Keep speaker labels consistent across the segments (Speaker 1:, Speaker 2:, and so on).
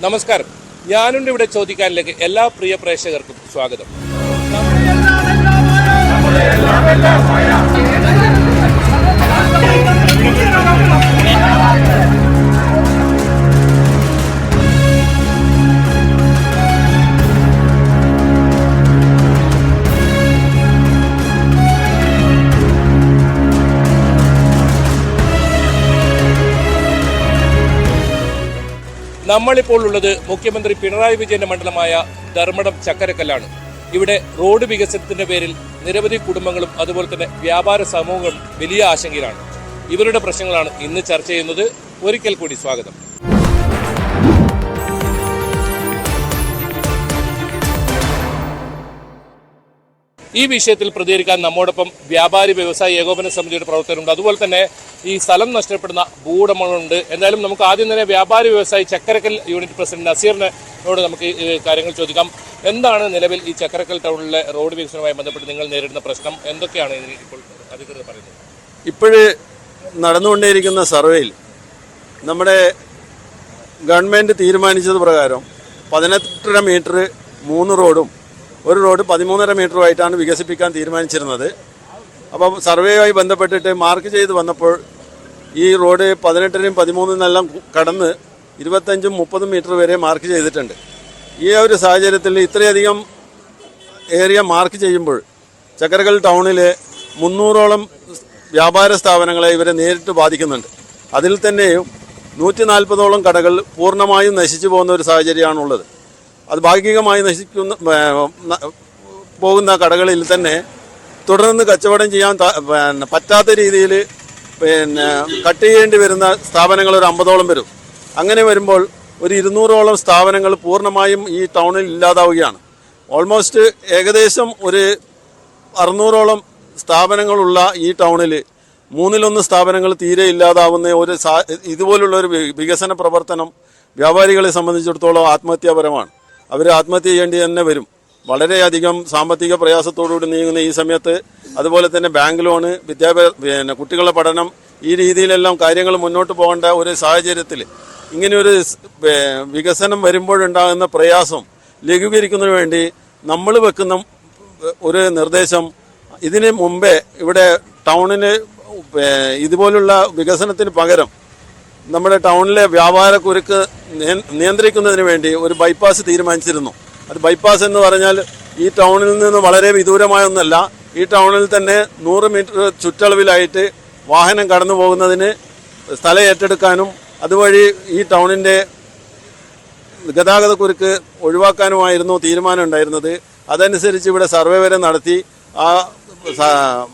Speaker 1: നമസ്കാരം, ഞാനുണ്ട് ഇവിടെ ചോദിക്കാനിലേക്ക് എല്ലാ പ്രിയ പ്രേക്ഷകർക്കും സ്വാഗതം. നമ്മളിപ്പോൾ ഉള്ളത് മുഖ്യമന്ത്രി പിണറായി വിജയന്റെ മണ്ഡലമായ ധർമ്മടം ചക്കരക്കല്ലാണ്. ഇവിടെ റോഡ് വികസനത്തിന്റെ പേരിൽ നിരവധി കുടുംബങ്ങളും അതുപോലെ തന്നെ വ്യാപാര സമൂഹങ്ങളും വലിയ ആശങ്കയിലാണ്. ഇവരുടെ പ്രശ്നങ്ങളാണ് ഇന്ന് ചർച്ച ചെയ്യുന്നത്. ഒരിക്കൽ കൂടി സ്വാഗതം. ഈ വിഷയത്തിൽ പ്രതികരിക്കാൻ നമ്മോടൊപ്പം വ്യാപാരി വ്യവസായി ഏകോപന സമിതിയുടെ പ്രവർത്തകരുണ്ട്. അതുപോലെ തന്നെ ഈ സ്ഥലം നഷ്ടപ്പെടുന്ന ഭൂവുടമകളുണ്ട്. എന്തായാലും നമുക്ക് ആദ്യം തന്നെ വ്യാപാരി വ്യവസായി ചക്കരക്കൽ യൂണിറ്റ് പ്രസിഡന്റ് നസീറിനോട് നമുക്ക് കാര്യങ്ങൾ ചോദിക്കാം. എന്താണ് നിലവിൽ ഈ ചക്കരക്കൽ ടൗണിലെ റോഡ് വികസനവുമായി ബന്ധപ്പെട്ട് നിങ്ങൾ നേരിടുന്ന പ്രശ്നം? എന്തൊക്കെയാണ് ഇപ്പോൾ അധികൃതർ പറയുന്നത്?
Speaker 2: ഇപ്പോഴ് നടന്നുകൊണ്ടേയിരിക്കുന്ന സർവേയിൽ നമ്മുടെ ഗവൺമെൻറ് തീരുമാനിച്ചത് പ്രകാരം 18.5 മീറ്റർ 3 റോഡും ഒരു റോഡ് 13.5 മീറ്ററുമായിട്ടാണ് വികസിപ്പിക്കാൻ തീരുമാനിച്ചിരുന്നത്. അപ്പം സർവേയുമായി ബന്ധപ്പെട്ടിട്ട് മാർക്ക് ചെയ്ത് വന്നപ്പോൾ ഈ റോഡ് 18-നും 13-നെല്ലാം കടന്ന് 25-30 മീറ്റർ വരെ മാർക്ക് ചെയ്തിട്ടുണ്ട്. ഈ ഒരു സാഹചര്യത്തിൽ ഇത്രയധികം ഏരിയ മാർക്ക് ചെയ്യുമ്പോൾ ചക്കരക്കൽ ടൗണിലെ 300ഓളം വ്യാപാര സ്ഥാപനങ്ങളെ ഇവരെ നേരിട്ട് ബാധിക്കുന്നുണ്ട്. അതിൽ തന്നെയും 140ഓളം കടകൾ പൂർണ്ണമായും നശിച്ചു പോകുന്ന ഒരു സാഹചര്യമാണുള്ളത്. അത് ഭാഗികമായി പോകുന്ന കടകളിൽ തന്നെ തുടർന്ന് കച്ചവടം ചെയ്യാൻ പറ്റാത്ത രീതിയിൽ കട്ട് ചെയ്യേണ്ടി വരുന്ന സ്ഥാപനങ്ങൾ ഒരു 50ഓളം വരും. അങ്ങനെ വരുമ്പോൾ ഒരു 200ഓളം സ്ഥാപനങ്ങൾ പൂർണ്ണമായും ഈ ടൗണിൽ ഇല്ലാതാവുകയാണ്. ഓൾമോസ്റ്റ് ഏകദേശം ഒരു 600ഓളം സ്ഥാപനങ്ങളുള്ള ഈ ടൗണിൽ 1/3 സ്ഥാപനങ്ങൾ തീരെ ഇല്ലാതാവുന്ന ഇതുപോലുള്ള ഒരു വികസന പ്രവർത്തനം വ്യാപാരികളെ സംബന്ധിച്ചിടത്തോളം ആത്മഹത്യാപരമാണ്. അവർ ആത്മഹത്യ ചെയ്യേണ്ടി തന്നെ വരും. വളരെയധികം സാമ്പത്തിക പ്രയാസത്തോടുകൂടി നീങ്ങുന്ന ഈ സമയത്ത് അതുപോലെ തന്നെ ബാങ്ക് ലോണ്, കുട്ടികളുടെ പഠനം, ഈ രീതിയിലെല്ലാം കാര്യങ്ങൾ മുന്നോട്ട് പോകേണ്ട ഒരു സാഹചര്യത്തിൽ ഇങ്ങനെയൊരു വികസനം വരുമ്പോഴുണ്ടാകുന്ന പ്രയാസം ലഘൂകരിക്കുന്നതിന് വേണ്ടി നമ്മൾ വെക്കുന്ന ഒരു നിർദ്ദേശം, ഇതിന് മുമ്പേ ഇവിടെ ടൗണിന് ഇതുപോലുള്ള വികസനത്തിന് പകരം നമ്മുടെ ടൗണിലെ വ്യാപാരക്കുരുക്ക് നിയന്ത്രിക്കുന്നതിന് വേണ്ടി ഒരു ബൈപ്പാസ് തീരുമാനിച്ചിരുന്നു. അത് ബൈപ്പാസ് എന്ന് പറഞ്ഞാൽ ഈ ടൗണിൽ നിന്ന് വളരെ വിദൂരമായൊന്നല്ല, ഈ ടൗണിൽ തന്നെ 100 മീറ്റർ ചുറ്റളവിലായിട്ട് വാഹനം കടന്നു പോകുന്നതിന് സ്ഥലം ഏറ്റെടുക്കാനും അതുവഴി ഈ ടൗണിൻ്റെ ഗതാഗതക്കുരുക്ക് ഒഴിവാക്കാനുമായിരുന്നു തീരുമാനം ഉണ്ടായിരുന്നത്. അതനുസരിച്ച് ഇവിടെ സർവേ വരെ നടത്തി ആ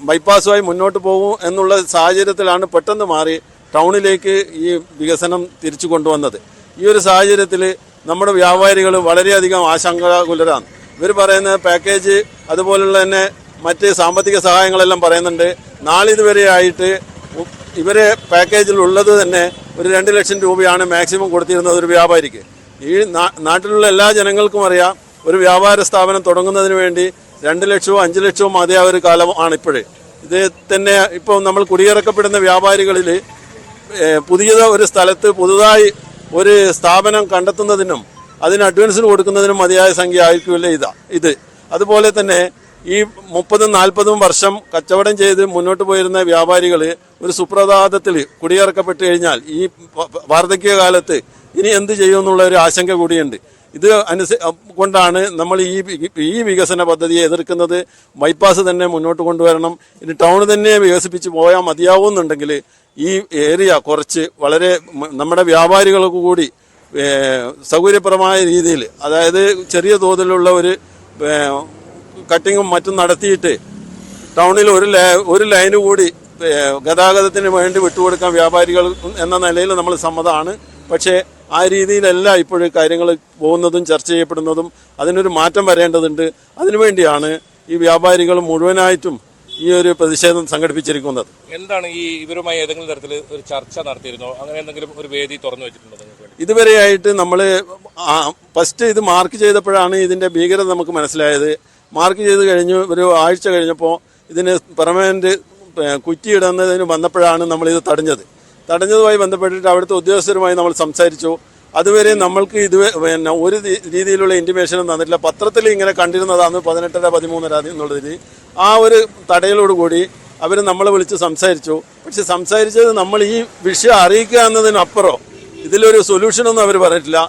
Speaker 2: ബൈപ്പാസുമായി മുന്നോട്ട് പോകും എന്നുള്ള സാഹചര്യത്തിലാണ് പെട്ടെന്ന് മാറി ടൗണിലേക്ക് ഈ വികസനം തിരിച്ചു കൊണ്ടുവന്നത്. ഈ ഒരു സാഹചര്യത്തിൽ നമ്മുടെ വ്യാപാരികൾ വളരെയധികം ആശങ്കാകുലരാണ്. ഇവർ പറയുന്ന പാക്കേജ് അതുപോലുള്ള തന്നെ മറ്റ് സാമ്പത്തിക സഹായങ്ങളെല്ലാം പറയുന്നുണ്ട്. നാളിതുവരെയായിട്ട് ഇവരെ പാക്കേജിൽ ഉള്ളത് തന്നെ ഒരു 2 ലക്ഷം രൂപയാണ് മാക്സിമം കൊടുത്തിരുന്നത് ഒരു വ്യാപാരിക്ക്. ഈ നാട്ടിലുള്ള എല്ലാ ജനങ്ങൾക്കും അറിയാം, ഒരു വ്യാപാര സ്ഥാപനം തുടങ്ങുന്നതിന് വേണ്ടി 2 ലക്ഷവും 5 ലക്ഷവും മതിയായ ഒരു കാലമാണ് ഇപ്പോഴേ. ഇത് തന്നെ ഇപ്പോൾ നമ്മൾ കുടിയിറക്കപ്പെടുന്ന വ്യാപാരികളിൽ പുതിയ ഒരു സ്ഥലത്ത് പുതുതായി ഒരു സ്ഥാപനം കണ്ടെത്തുന്നതിനും അതിന് അഡ്വാൻസിന് കൊടുക്കുന്നതിനും മതിയായ സംഖ്യ ആയിരിക്കില്ല ഇത്. അതുപോലെ തന്നെ ഈ 30-40 വർഷം കച്ചവടം ചെയ്ത് മുന്നോട്ട് പോയിരുന്ന വ്യാപാരികൾ ഒരു സുപ്രഭാതത്തിൽ കുടിയിറക്കപ്പെട്ട് കഴിഞ്ഞാൽ ഈ വാർദ്ധക്യകാലത്ത് ഇനി എന്ത് ചെയ്യുമെന്നുള്ള ഒരു ആശങ്ക കൂടിയുണ്ട്. ഇത് കൊണ്ടാണ് നമ്മൾ ഈ വികസന പദ്ധതിയെ എതിർക്കുന്നത്. ബൈപ്പാസ് തന്നെ മുന്നോട്ട് കൊണ്ടുവരണം. ഇനി ടൗൺ തന്നെ വികസിപ്പിച്ച് പോയാൽ മതിയാവുന്നുണ്ടെങ്കിൽ ഈ ഏരിയ കുറച്ച് വളരെ നമ്മുടെ വ്യാപാരികൾക്ക് കൂടി സൗകര്യപ്രദമായ രീതിയിൽ, അതായത് ചെറിയ തോതിലുള്ള ഒരു കട്ടിങ്ങും മറ്റും നടത്തിയിട്ട് ടൗണിൽ ഒരു ലൈന് കൂടി ഗതാഗതത്തിന് വേണ്ടി വിട്ടുകൊടുക്കാൻ വ്യാപാരികൾ എന്ന നിലയിൽ നമ്മൾ സമ്മതമാണ്. പക്ഷേ ആ രീതിയിലല്ല ഇപ്പോഴും കാര്യങ്ങൾ പോകുന്നതും ചർച്ച ചെയ്യപ്പെടുന്നതും. അതിനൊരു മാറ്റം വരേണ്ടതുണ്ട്. അതിനുവേണ്ടിയാണ് ഈ വ്യാപാരികൾ മുഴുവനായിട്ടും ഈ ഒരു പ്രതിഷേധം സംഘടിപ്പിച്ചിരിക്കുന്നത്.
Speaker 1: എന്താണ് ഈ ഇവരുമായി ഏതെങ്കിലും തരത്തിൽ ഒരു ചർച്ച നടത്തിയിരുന്നോ? അങ്ങനെ എന്തെങ്കിലും ഒരു വേദി തുറന്നു വെച്ചിട്ടുണ്ടോ?
Speaker 2: ഇതുവരെയായിട്ട് നമ്മൾ ഫസ്റ്റ് ഇത് മാർക്ക് ചെയ്തപ്പോഴാണ് ഇതിന്റെ ഭീകരത നമുക്ക് മനസ്സിലായത്. മാർക്ക് ചെയ്ത് കഴിഞ്ഞു ഒരു ആഴ്ച കഴിഞ്ഞപ്പോൾ ഇതിന് പെർമനന്റ് കുറ്റിയിടുന്നതിന് വന്നപ്പോഴാണ് നമ്മളിത് തടഞ്ഞതുമായി ബന്ധപ്പെട്ടിട്ട് അവിടുത്തെ ഉദ്യോഗസ്ഥരുമായി നമ്മൾ സംസാരിച്ചു. അതുവരെ നമ്മൾക്ക് പിന്നെ ഒരു രീതിയിലുള്ള ഇൻറ്റിമേഷനും തന്നിട്ടില്ല. പത്രത്തിൽ ഇങ്ങനെ കണ്ടിരുന്നതാണ് 18:13 എന്നുള്ളതിൽ. ആ ഒരു തടയലോടുകൂടി അവർ നമ്മളെ വിളിച്ച് സംസാരിച്ചു. പക്ഷെ സംസാരിച്ചത് നമ്മൾ ഈ വിഷയം അറിയിക്കുക എന്നതിനപ്പുറം ഇതിലൊരു സൊല്യൂഷനൊന്നും അവർ പറഞ്ഞിട്ടില്ല.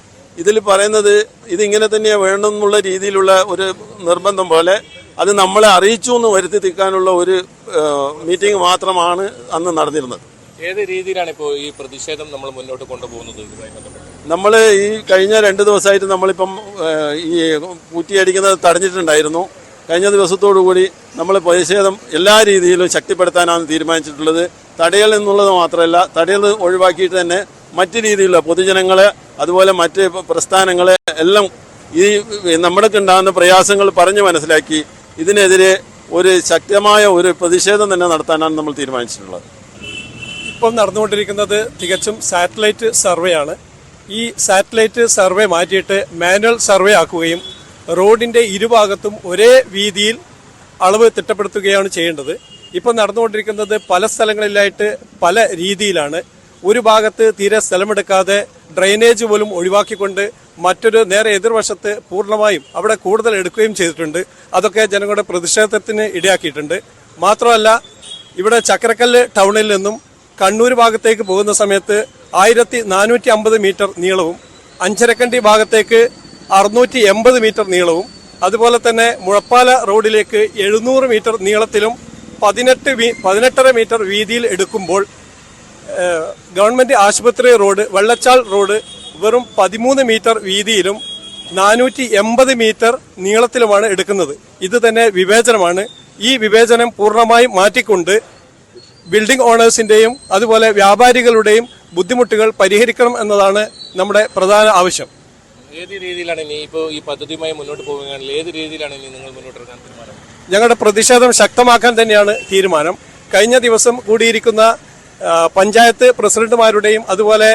Speaker 2: ഇതിൽ പറയുന്നത് ഇതിങ്ങനെ തന്നെയാണ് വേണമെന്നുള്ള രീതിയിലുള്ള ഒരു നിർബന്ധം പോലെ അത് നമ്മളെ അറിയിച്ചു എന്ന് വരുത്തി തീർക്കാനുള്ള ഒരു മീറ്റിംഗ് മാത്രമാണ് അന്ന് നടന്നിരുന്നത്.
Speaker 1: ഏത് രീതിയിലാണ് ഇപ്പോൾ ഈ പ്രതിഷേധം നമ്മൾ മുന്നോട്ട് കൊണ്ടുപോകുന്നത്?
Speaker 2: നമ്മൾ ഈ കഴിഞ്ഞ 2 ദിവസമായിട്ട് നമ്മളിപ്പം ഈ കൂറ്റിയടിക്കുന്നത് തടഞ്ഞിട്ടുണ്ടായിരുന്നു. കഴിഞ്ഞ ദിവസത്തോടു കൂടി നമ്മൾ പ്രതിഷേധം എല്ലാ രീതിയിലും ശക്തിപ്പെടുത്താനാണ് തീരുമാനിച്ചിട്ടുള്ളത്. തടയൽ എന്നുള്ളത് മാത്രമല്ല, തടയൽ ഒഴിവാക്കിയിട്ട് തന്നെ മറ്റു രീതിയിലുള്ള പൊതുജനങ്ങളെ അതുപോലെ മറ്റ് പ്രസ്ഥാനങ്ങളെ എല്ലാം ഈ നമ്മൾക്ക് ഉണ്ടാകുന്ന പ്രയാസങ്ങൾ പറഞ്ഞു മനസ്സിലാക്കി ഇതിനെതിരെ ഒരു ശക്തമായ ഒരു പ്രതിഷേധം തന്നെ നടത്താനാണ് നമ്മൾ തീരുമാനിച്ചിട്ടുള്ളത്.
Speaker 3: ഇപ്പം നടന്നുകൊണ്ടിരിക്കുന്നത് തികച്ചും സാറ്റലൈറ്റ് സർവേ ആണ്. ഈ സാറ്റലൈറ്റ് സർവേ മാറ്റിയിട്ട് മാനുവൽ സർവേ ആക്കുകയും റോഡിൻ്റെ ഇരുഭാഗത്തും ഒരേ വീതിയിൽ അളവ് തിട്ടപ്പെടുത്തുകയാണ് ചെയ്യേണ്ടത്. ഇപ്പം നടന്നുകൊണ്ടിരിക്കുന്നത് പല സ്ഥലങ്ങളിലായിട്ട് പല രീതിയിലാണ്. ഒരു ഭാഗത്ത് തീരെ സ്ഥലമെടുക്കാതെ ഡ്രെയിനേജ് പോലും ഒഴിവാക്കിക്കൊണ്ട് മറ്റൊരു നേരെ എതിർവശത്ത് പൂർണ്ണമായും അവിടെ കൂടുതൽ എടുക്കുകയും ചെയ്തിട്ടുണ്ട്. അതൊക്കെ ജനങ്ങളുടെ പ്രതിഷേധത്തിന് ഇടയാക്കിയിട്ടുണ്ട്. മാത്രമല്ല, ഇവിടെ ചക്കരക്കല്ല് ടൗണിൽ നിന്നും കണ്ണൂർ ഭാഗത്തേക്ക് പോകുന്ന സമയത്ത് 1450 മീറ്റർ നീളവും അഞ്ചരക്കണ്ടി ഭാഗത്തേക്ക് 680 മീറ്റർ നീളവും അതുപോലെ തന്നെ മുഴപ്പാല റോഡിലേക്ക് 700 മീറ്റർ നീളത്തിലും 18.5 മീറ്റർ വീതിയിൽ എടുക്കുമ്പോൾ ഗവൺമെന്റ് ആശുപത്രി റോഡ് വെള്ളച്ചാൽ റോഡ് വെറും 13 മീറ്റർ വീതിയിലും 480 മീറ്റർ നീളത്തിലുമാണ് എടുക്കുന്നത്. ഇത് തന്നെ വിവേചനമാണ്. ഈ വിവേചനം പൂർണ്ണമായും മാറ്റിക്കൊണ്ട് ബിൽഡിംഗ് ഓണേഴ്സിന്റെയും അതുപോലെ വ്യാപാരികളുടെയും ബുദ്ധിമുട്ടുകൾ പരിഹരിക്കണം എന്നതാണ് നമ്മുടെ പ്രധാന ആവശ്യം.
Speaker 1: ഏത് രീതിയിലാണ് ഇനി ഇപ്പോൾ ഈ പദ്ധതിയുമായി മുന്നോട്ട് പോവുകയാണെങ്കിൽ ഏത് രീതിയിലാണ് ഇനി നിങ്ങൾ മുന്നോട്ട് എടുക്കാൻ തീരുമാനം?
Speaker 3: ഞങ്ങളുടെ പ്രതിഷേധം ശക്തമാക്കാൻ തന്നെയാണ് തീരുമാനം. കഴിഞ്ഞ ദിവസം കൂടിയിരിക്കുന്ന പഞ്ചായത്ത് പ്രസിഡന്റുമാരുടെയും അതുപോലെ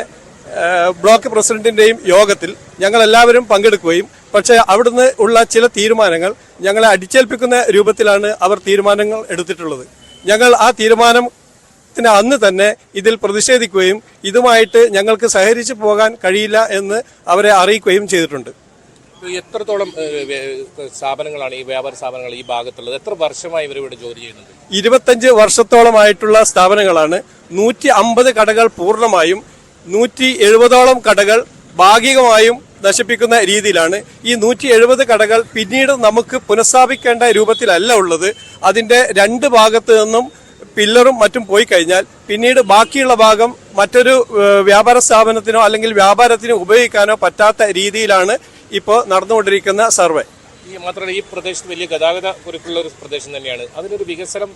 Speaker 3: ബ്ലോക്ക് പ്രസിഡന്റിന്റെയും യോഗത്തിൽ ഞങ്ങൾ എല്ലാവരും പങ്കെടുക്കുകയും പക്ഷേ അവിടുന്ന് ഉള്ള ചില തീരുമാനങ്ങൾ ഞങ്ങളെ അടിച്ചേൽപ്പിക്കുന്ന രൂപത്തിലാണ് അവർ തീരുമാനങ്ങൾ എടുത്തിട്ടുള്ളത്. ഞങ്ങൾ ആ തീരുമാനത്തിന് അന്ന് തന്നെ ഇതിൽ പ്രതിഷേധിക്കുകയും ഇതുമായിട്ട് ഞങ്ങൾക്ക് സഹകരിച്ചു പോകാൻ കഴിയില്ല എന്ന് അവരെ അറിയിക്കുകയും ചെയ്തിട്ടുണ്ട്.
Speaker 1: എത്രത്തോളം സ്ഥാപനങ്ങളാണ് ഈ വ്യാപാര സ്ഥാപനങ്ങൾ ഈ ഭാഗത്തുള്ളത്? എത്ര വർഷമായി ഇവർ ഇവിടെ ജോലി ചെയ്യുന്നത്?
Speaker 3: 25 വർഷത്തോളമായിട്ടുള്ള സ്ഥാപനങ്ങളാണ്. 150 കടകൾ പൂർണ്ണമായും 170ഓളം കടകൾ ഭാഗികമായും നശിപ്പിക്കുന്ന രീതിയിലാണ്. ഈ 170 കടകൾ പിന്നീട് നമുക്ക് പുനഃസ്ഥാപിക്കേണ്ട രൂപത്തിലല്ല ഉള്ളത്. അതിന്റെ 2 ഭാഗത്ത് നിന്നും പില്ലറും മറ്റും പോയി കഴിഞ്ഞാൽ പിന്നീട് ബാക്കിയുള്ള ഭാഗം മറ്റൊരു വ്യാപാര സ്ഥാപനത്തിനോ അല്ലെങ്കിൽ വ്യാപാരത്തിനോ ഉപയോഗിക്കാനോ പറ്റാത്ത രീതിയിലാണ് ഇപ്പോൾ നടന്നുകൊണ്ടിരിക്കുന്ന സർവേ.
Speaker 1: ഈ മാത്രമല്ല, ഈ പ്രദേശത്ത് വലിയ ഗതാഗത കുരുക്കുള്ള ഒരു പ്രദേശം തന്നെയാണ്. അതിനൊരു വികസനം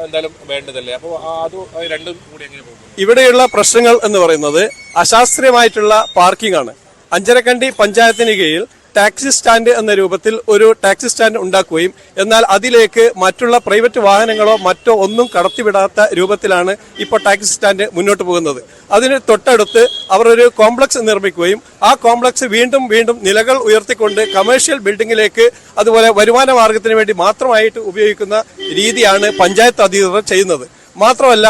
Speaker 1: എന്തായാലും വേണ്ടതല്ലേ? അപ്പോൾ അത് രണ്ടും കൂടി എങ്ങനെ പോകും?
Speaker 3: ഇവിടെയുള്ള പ്രശ്നങ്ങൾ എന്ന് പറയുന്നത് അശാസ്ത്രീയമായിട്ടുള്ള പാർക്കിംഗ് ആണ്. അഞ്ചരക്കണ്ടി പഞ്ചായത്തിന് കീഴിൽ ടാക്സി സ്റ്റാൻഡ് എന്ന രൂപത്തിൽ ഒരു ടാക്സി സ്റ്റാൻഡ് ഉണ്ടാക്കുകയും എന്നാൽ അതിലേക്ക് മറ്റുള്ള പ്രൈവറ്റ് വാഹനങ്ങളോ മറ്റോ ഒന്നും കടത്തിവിടാത്ത രൂപത്തിലാണ് ഇപ്പോൾ ടാക്സി സ്റ്റാൻഡ് മുന്നോട്ട് പോകുന്നത്. അതിന് തൊട്ടടുത്ത് അവർ ഒരു കോംപ്ലക്സ് നിർമ്മിക്കുകയും ആ കോംപ്ലക്സ് വീണ്ടും വീണ്ടും നിലകൾ ഉയർത്തിക്കൊണ്ട് കമേഴ്ഷ്യൽ ബിൽഡിംഗിലേക്ക് അതുപോലെ വരുമാന മാർഗത്തിന് വേണ്ടി മാത്രമായിട്ട് ഉപയോഗിക്കുന്ന രീതിയാണ് പഞ്ചായത്ത് അധികൃതർ ചെയ്യുന്നത്. മാത്രമല്ല,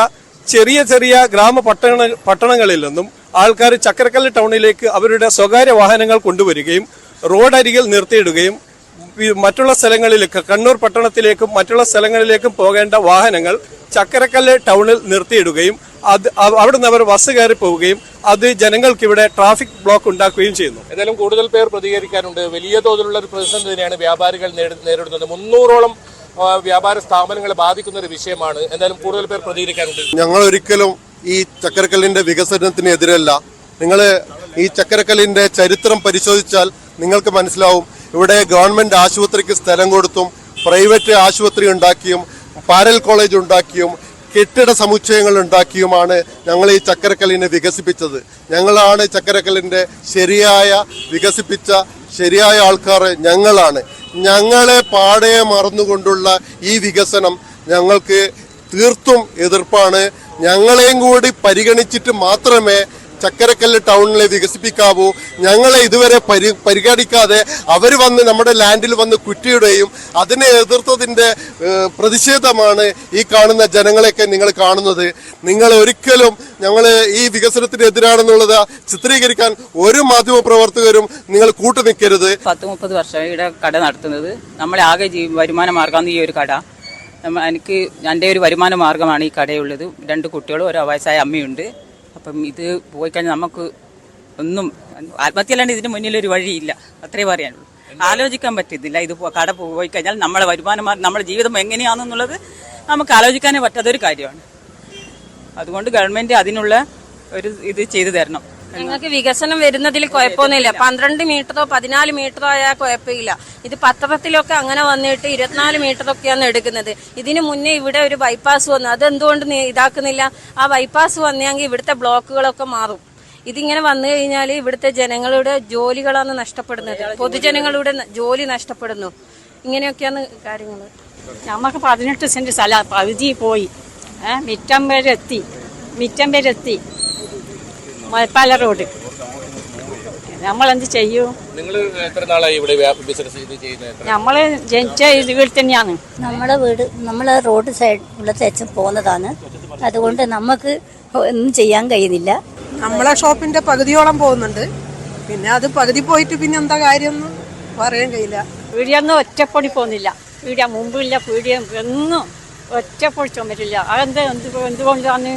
Speaker 3: ചെറിയ ചെറിയ പട്ടണങ്ങളിൽ നിന്നും ആൾക്കാർ ചക്കരക്കല്ല് ടൗണിലേക്ക് അവരുടെ സ്വകാര്യ വാഹനങ്ങൾ കൊണ്ടുവരികയും റോഡരികിൽ നിർത്തിയിടുകയും മറ്റുള്ള സ്ഥലങ്ങളിലേക്ക് കണ്ണൂർ പട്ടണത്തിലേക്കും മറ്റുള്ള സ്ഥലങ്ങളിലേക്കും പോകേണ്ട വാഹനങ്ങൾ ചക്കരക്കല്ല് ടൗണിൽ നിർത്തിയിടുകയും അവിടുന്ന് അവർ ബസ് കയറി പോവുകയും അത് ജനങ്ങൾക്കിവിടെ ട്രാഫിക് ബ്ലോക്ക് ഉണ്ടാക്കുകയും ചെയ്യുന്നു.
Speaker 1: ഏതായാലും കൂടുതൽ പേർ പ്രതികരിക്കാനുണ്ട്. വലിയ തോതിലുള്ള ഒരു പ്രതിസന്ധി തന്നെയാണ് വ്യാപാരികൾ നേരിടുന്നത്. 300ഓളം വ്യാപാര സ്ഥാപനങ്ങളെ ബാധിക്കുന്ന ഒരു വിഷയമാണ്. എന്തായാലും കൂടുതൽ പേർ പ്രതികരിക്കാനുണ്ട്.
Speaker 4: ഞങ്ങൾ ഒരിക്കലും ഈ ചക്കരക്കല്ലിന്റെ വികസനത്തിന് എതിരല്ല. നിങ്ങൾ ഈ ചക്കരക്കല്ലിന്റെ ചരിത്രം പരിശോധിച്ചാൽ നിങ്ങൾക്ക് മനസ്സിലാവും. ഇവിടെ ഗവൺമെന്റ് ആശുപത്രിക്ക് സ്ഥലം കൊടുത്തും പ്രൈവറ്റ് ആശുപത്രി ഉണ്ടാക്കിയും പാരൽ കോളേജ് ഉണ്ടാക്കിയും കെട്ടിട സമുച്ചയങ്ങൾ ഉണ്ടാക്കിയുമാണ് ഞങ്ങൾ ഈ ചക്കരക്കല്ലിനെ വികസിപ്പിച്ചത്. ഞങ്ങളാണ് ചക്കരക്കല്ലിന്റെ വികസിപ്പിച്ച ശരിയായ ആൾക്കാർ ഞങ്ങളാണ്. ഞങ്ങളെ പാടെ മറന്നുകൊണ്ടുള്ള ഈ വികസനം ഞങ്ങൾക്ക് തീർത്തും എതിർപ്പാണ്. ഞങ്ങളെയും കൂടി പരിഗണിച്ചിട്ട് മാത്രമേ ചക്കരക്കല്ല് ടൗണിലെ വികസിപ്പിക്കാവൂ. ഞങ്ങളെ ഇതുവരെ പരിഗണിക്കാതെ അവർ വന്ന് നമ്മുടെ ലാൻഡിൽ വന്ന് കുറ്റിയിടുകയും അതിനെ എതിർത്തതിൻ്റെ പ്രതിഷേധമാണ് ഈ കാണുന്ന ജനങ്ങളെയൊക്കെ നിങ്ങൾ കാണുന്നത്. നിങ്ങൾ ഒരിക്കലും ഞങ്ങൾ ഈ വികസനത്തിന് എതിരാണെന്നുള്ളത് ചിത്രീകരിക്കാൻ ഒരു മാധ്യമ പ്രവർത്തകരും നിങ്ങൾ കൂട്ടു നിൽക്കരുത്.
Speaker 5: 10-30 വർഷം ഇവിടെ കട നടത്തുന്നത്. നമ്മളെ ആകെ വരുമാന മാർഗ്ഗമാണ് ഈ ഒരു കട. എനിക്ക് എൻ്റെ ഒരു വരുമാന മാർഗ്ഗമാണ് ഈ കടയുള്ളത്. 2 കുട്ടികളും ഒരു വയസ്സായ അമ്മയുണ്ട്. അപ്പം ഇത് പോയി കഴിഞ്ഞാൽ നമുക്ക് ഒന്നും ആത്മഹത്യയല്ലാണ്ട് ഇതിന് മുന്നിലൊരു വഴിയില്ല. അത്രേ പറയാനുള്ളൂ. ആലോചിക്കാൻ പറ്റുന്നില്ല. ഇത് കട പോയി കഴിഞ്ഞാൽ നമ്മളെ വരുമാന മാർഗ്ഗം, നമ്മുടെ ജീവിതം എങ്ങനെയാണെന്നുള്ളത് നമുക്ക് ആലോചിക്കാനേ പറ്റാത്തൊരു കാര്യമാണ്. അതുകൊണ്ട് ഗവൺമെന്റ് അതിനുള്ള ഒരു ഇത് ചെയ്തു തരണം.
Speaker 6: ഞങ്ങൾക്ക് വികസനം വരുന്നതിൽ കുഴപ്പമൊന്നുമില്ല. 12 മീറ്ററോ 14 മീറ്ററോ ആയാൽ കുഴപ്പമില്ല. ഇത് പത്രത്തിലൊക്കെ അങ്ങനെ വന്നിട്ട് 24 മീറ്ററൊക്കെയാണ് എടുക്കുന്നത്. ഇതിന് മുന്നേ ഇവിടെ ഒരു ബൈപ്പാസ് വന്നു. അതെന്തുകൊണ്ട് ഇതാക്കുന്നില്ല? ആ ബൈപ്പാസ് വന്നെങ്കിൽ ഇവിടുത്തെ ബ്ലോക്കുകളൊക്കെ മാറും. ഇതിങ്ങനെ വന്നു കഴിഞ്ഞാൽ ഇവിടുത്തെ ജനങ്ങളുടെ ജോലികളാണ് നഷ്ടപ്പെടുന്നത്. പൊതുജനങ്ങളുടെ ജോലി നഷ്ടപ്പെടുന്നു. ഇങ്ങനെയൊക്കെയാണ് കാര്യങ്ങൾ.
Speaker 7: നമുക്ക് 18 സെന്റ് സ്ഥലം പകുതി പോയി. മിറ്റം വരെ എത്തി മലപ്പാല റോഡ്. നമ്മളെന്ത് ചെയ്യൂ?
Speaker 1: നിങ്ങൾ എത്ര നാളായി ഇവിടെ ബിസിനസ് ഇത് ചെയ്യുന്നത്?
Speaker 7: നമ്മള് ജനിച്ച വീട് തന്നെയാണ്.
Speaker 8: നമ്മളെ റോഡ് സൈഡിലുള്ള തെച്ച് പോകുന്നതാണ്. അതുകൊണ്ട് നമുക്ക് ഒന്നും ചെയ്യാൻ കഴിയുന്നില്ല.
Speaker 9: നമ്മളെ ഷോപ്പിന്റെ പകുതിയോളം പോകുന്നുണ്ട്. പിന്നെ അത് പകുതി പോയിട്ട് പിന്നെ എന്താ കാര്യമൊന്നും പറയാൻ കഴിയില്ല.
Speaker 7: പീടിയൊന്നും ഒറ്റപ്പൊടി പോകുന്നില്ല. പീടിയ മുമ്പില്ല, പീടിയ ഒന്നും ഒറ്റപ്പൊടി ചുമരില്ല. എന്തുകൊണ്ടാണ്?